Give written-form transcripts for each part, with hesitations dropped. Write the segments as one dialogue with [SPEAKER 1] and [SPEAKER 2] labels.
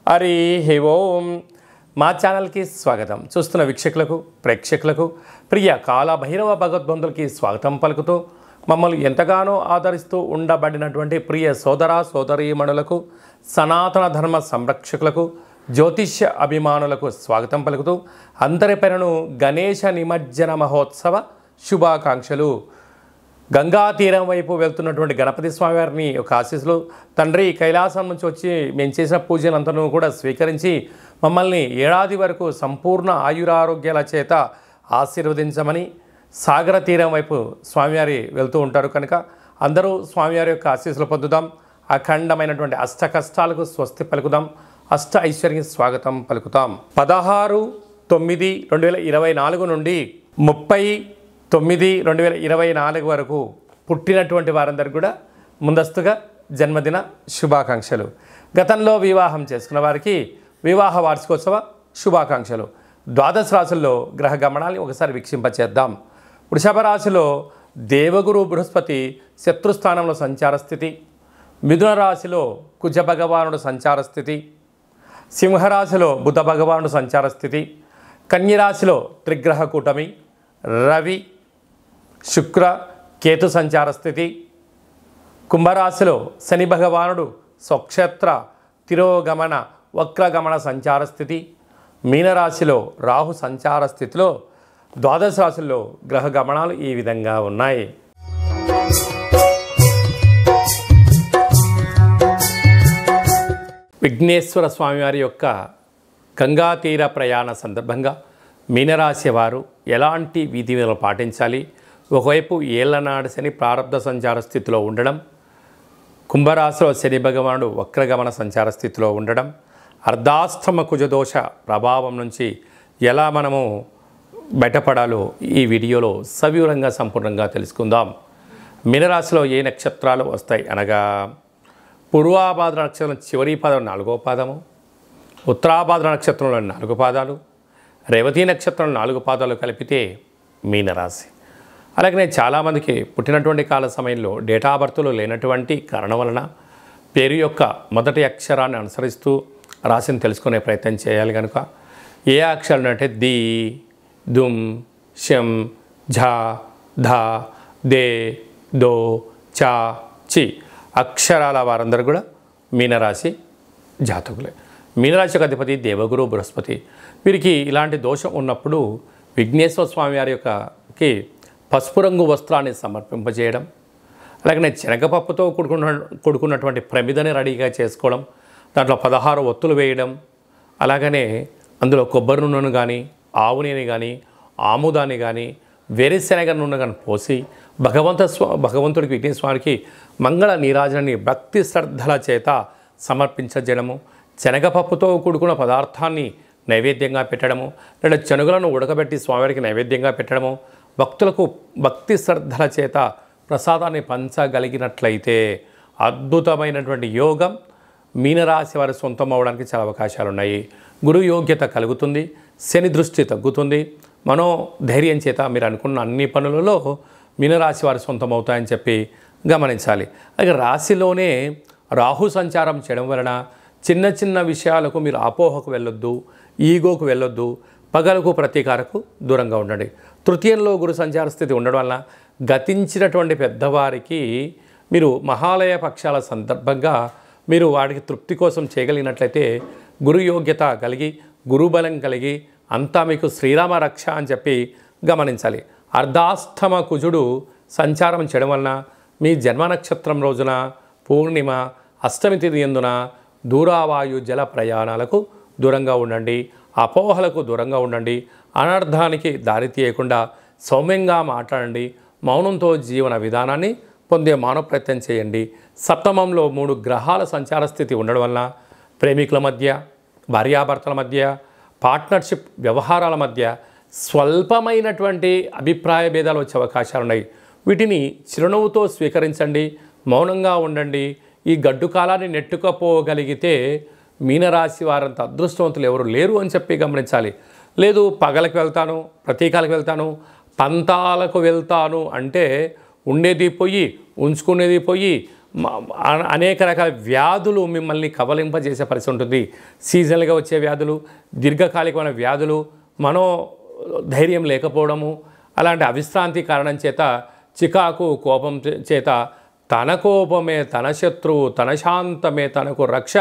[SPEAKER 1] హరి ఓం మా ఛానల్కి స్వాగతం. చూస్తున్న వీక్షకులకు ప్రేక్షకులకు ప్రియ కాల భైరవ భగవద్బంధులకి స్వాగతం పలుకుతూ మమ్మల్ని ఎంతగానో ఆదరిస్తూ ఉండబడినటువంటి ప్రియ సోదర సోదరీమణులకు సనాతన ధర్మ సంరక్షకులకు జ్యోతిష్య అభిమానులకు స్వాగతం పలుకుతూ అందరిపైనను గణేశ నిమజ్జన మహోత్సవ శుభాకాంక్షలు. గంగా తీరం వైపు వెళ్తున్నటువంటి గణపతి స్వామివారిని ఒక ఆశీస్సులు. తండ్రి కైలాసం నుంచి వచ్చి మేము చేసిన పూజలంతను కూడా స్వీకరించి మమ్మల్ని ఏడాది వరకు సంపూర్ణ ఆయురారోగ్యాల చేత ఆశీర్వదించమని సాగర తీరం వైపు స్వామివారి వెళ్తూ ఉంటారు కనుక అందరూ స్వామివారి యొక్క ఆశీస్సులు పొందుదాం. అఖండమైనటువంటి అష్ట కష్టాలకు స్వస్తి పలుకుదాం. అష్ట ఐశ్వర్యం స్వాగతం పలుకుతాం. 16/9/2024 నుండి 30/9/2024 వరకు పుట్టినటువంటి వారందరికీ కూడా ముందస్తుగా జన్మదిన శుభాకాంక్షలు. గతంలో వివాహం చేసుకున్న వారికి వివాహ వార్షికోత్సవ శుభాకాంక్షలు. ద్వాదశ రాశుల్లో గ్రహ గమనాన్ని ఒకసారి వీక్షింపచేద్దాం. వృషభ రాశిలో దేవగురు బృహస్పతి శత్రుస్థానంలో సంచార స్థితి. మిథున రాశిలో కుజ భగవానుడు సంచార స్థితి. సింహరాశిలో బుధ భగవానుడు సంచార స్థితి. కన్యరాశిలో త్రిగ్రహ కూటమి రవి శుక్ర కేతు సంచార స్థితి. కుంభరాశిలో శని భగవానుడు స్వక్షేత్ర తిరోగమన వక్రగమన సంచార స్థితి. మీనరాశిలో రాహు సంచార స్థితిలో ద్వాదశ రాశుల్లో గ్రహ గమనాలు ఈ విధంగా ఉన్నాయి. విఘ్నేశ్వర స్వామివారి యొక్క గంగా తీర ప్రయాణ సందర్భంగా మీనరాశి వారు ఎలాంటి విధి విధానాలు పాటించాలి? ఒకవైపు ఏళ్లనాడు శని ప్రారబ్ధ సంచార స్థితిలో ఉండడం, కుంభరాశిలో శని భగవానుడు వక్రగమన సంచార స్థితిలో ఉండడం, అర్ధాష్టమ కుజదోష ప్రభావం నుంచి ఎలా మనము బయటపడాలో ఈ వీడియోలో సవివరంగా సంపూర్ణంగా తెలుసుకుందాం. మీనరాశిలో ఏ నక్షత్రాలు వస్తాయి అనగా పూర్వాభాద్ర నక్షత్రం చివరి పాదం 4వ పాదము, ఉత్తరాభాద్ర నక్షత్రంలో 4 పాదాలు, రేవతి నక్షత్రం 4 పాదాలు కలిపితే మీనరాశి. అలాగనే చాలామందికి పుట్టినటువంటి కాల సమయంలో డేటా బర్త్లో లేనటువంటి కారణం వలన పేరు యొక్క మొదటి అక్షరాన్ని అనుసరిస్తూ రాశిని తెలుసుకునే ప్రయత్నం చేయాలి. కనుక ఏ అక్షరాలు అంటే ది, దుమ్, షం, ఝ, ధ, దే, దో, చ, చి అక్షరాల వారందరూ కూడా మీనరాశి జాతకులే. మీనరాశికి అధిపతి దేవగురు బృహస్పతి. వీరికి ఇలాంటి దోషం ఉన్నప్పుడు విఘ్నేశ్వర స్వామి వారి యొక్కకి పసుపు రంగు వస్త్రాన్ని సమర్పింపజేయడం, అలాగనే శనగపప్పుతో కూడుకున్నటువంటి ప్రమిదని రెడీగా చేసుకోవడం, దాంట్లో 16 ఒత్తులు వేయడం, అలాగనే అందులో కొబ్బరి నూనెను కానీ ఆవు నూనె కానీ ఆముదాన్ని కానీ వేరుశనగ నూనె కానీ పోసి భగవంతుడికి విఘ్నేశ్వర స్వామికి మంగళ నీరాజనాన్ని భక్తి శ్రద్ధల చేత సమర్పించజేయడము, శనగపప్పుతో కూడుకున్న పదార్థాన్ని నైవేద్యంగా పెట్టడము, లేదా శనుగులను ఉడకబెట్టి స్వామివారికి నైవేద్యంగా పెట్టడము, భక్తులకు భక్తి శ్రద్ధల చేత ప్రసాదాన్ని పంచగలిగినట్లయితే అద్భుతమైనటువంటి యోగం మీనరాశి వారి సొంతం అవడానికి చాలా అవకాశాలు ఉన్నాయి. గురు యోగ్యత కలుగుతుంది, శని దృష్టి తగ్గుతుంది, మనోధైర్యం చేత మీరు అనుకున్న అన్ని పనులలో మీనరాశి వారి సొంతం అవుతాయని చెప్పి గమనించాలి. అలాగే రాశిలోనే రాహు సంచారం చేయడం వలన చిన్న చిన్న విషయాలకు మీరు అపోహకు వెళ్ళొద్దు, ఈగోకు వెళ్ళొద్దు, పగలకు ప్రతీకారకు దూరంగా ఉండండి. తృతీయంలో గురు సంచార స్థితి ఉండడం వలన గతించినటువంటి పెద్దవారికి మీరు మహాలయ పక్షాల సందర్భంగా మీరు వాడికి తృప్తి కోసం చేయగలిగినట్లయితే గురు యోగ్యత కలిగి గురుబలం కలిగి అంతా మీకు శ్రీరామ రక్ష అని చెప్పి గమనించాలి. అర్ధాష్టమ కుజుడు సంచారం చేయడం వలన మీ జన్మ నక్షత్రం రోజున పూర్ణిమ అష్టమి తిథి యందున దూరావాయు జల ప్రయాణాలకు దూరంగా ఉండండి, అపోహలకు దూరంగా ఉండండి, అనర్థానికి దారి తీయకుండా సౌమ్యంగా మాట్లాడండి, మౌనంతో జీవన విధానాన్ని పొందే మానవ ప్రయత్నం చేయండి. సప్తమంలో 3 గ్రహాల సంచార స్థితి ఉండడం వలన ప్రేమికుల మధ్య, భార్యాభర్తల మధ్య, పార్ట్నర్షిప్ వ్యవహారాల మధ్య స్వల్పమైనటువంటి అభిప్రాయ భేదాలు వచ్చే అవకాశాలు ఉన్నాయి. వీటిని చిరునవ్వుతో స్వీకరించండి, మౌనంగా ఉండండి. ఈ గడ్డు కాలాన్ని నెట్టుకపోగలిగితే మీనరాశి వారంత అదృష్టవంతులు ఎవరు లేరు అని చెప్పి గమనించాలి. లేదు పగలకు వెళ్తాను, ప్రతీకాలకు వెళ్తాను, పంతాలకు వెళ్తాను అంటే ఉండేది పోయి ఉంచుకునేది పోయి అనేక రకాల వ్యాధులు మిమ్మల్ని కబలింపజేసే పరిస్థితి ఉంటుంది. సీజనల్గా వచ్చే వ్యాధులు, దీర్ఘకాలికమైన వ్యాధులు, ధైర్యం లేకపోవడము, అలాంటి అవిశ్రాంతి కారణం చేత, చికాకు కోపం చేత తన కోపమే తన శత్రువు, తన శాంతమే తనకు రక్ష,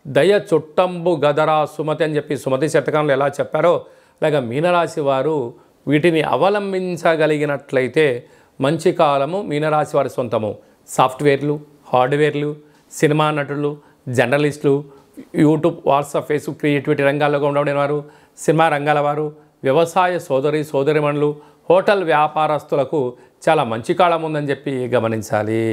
[SPEAKER 1] దయ చుట్టంబు గదరా సుమతి అని చెప్పి సుమతి శతకంలో ఎలా చెప్పారో, అలాగా మీనరాశి వారు వీటిని అవలంబించగలిగినట్లయితే మంచి కాలము మీనరాశి వారి సొంతము. సాఫ్ట్వేర్లు, హార్డ్వేర్లు, సినిమా నటులు, జర్నలిస్టులు, యూట్యూబ్, వాట్సాప్, ఫేస్బుక్, క్రియేటివిటీ రంగాల్లో ఉండబడిన వారు, సినిమా రంగాల వారు, వ్యవసాయ సోదరిమణులు, హోటల్ వ్యాపారస్తులకు చాలా మంచి కాలం ఉందని చెప్పి గమనించాలి.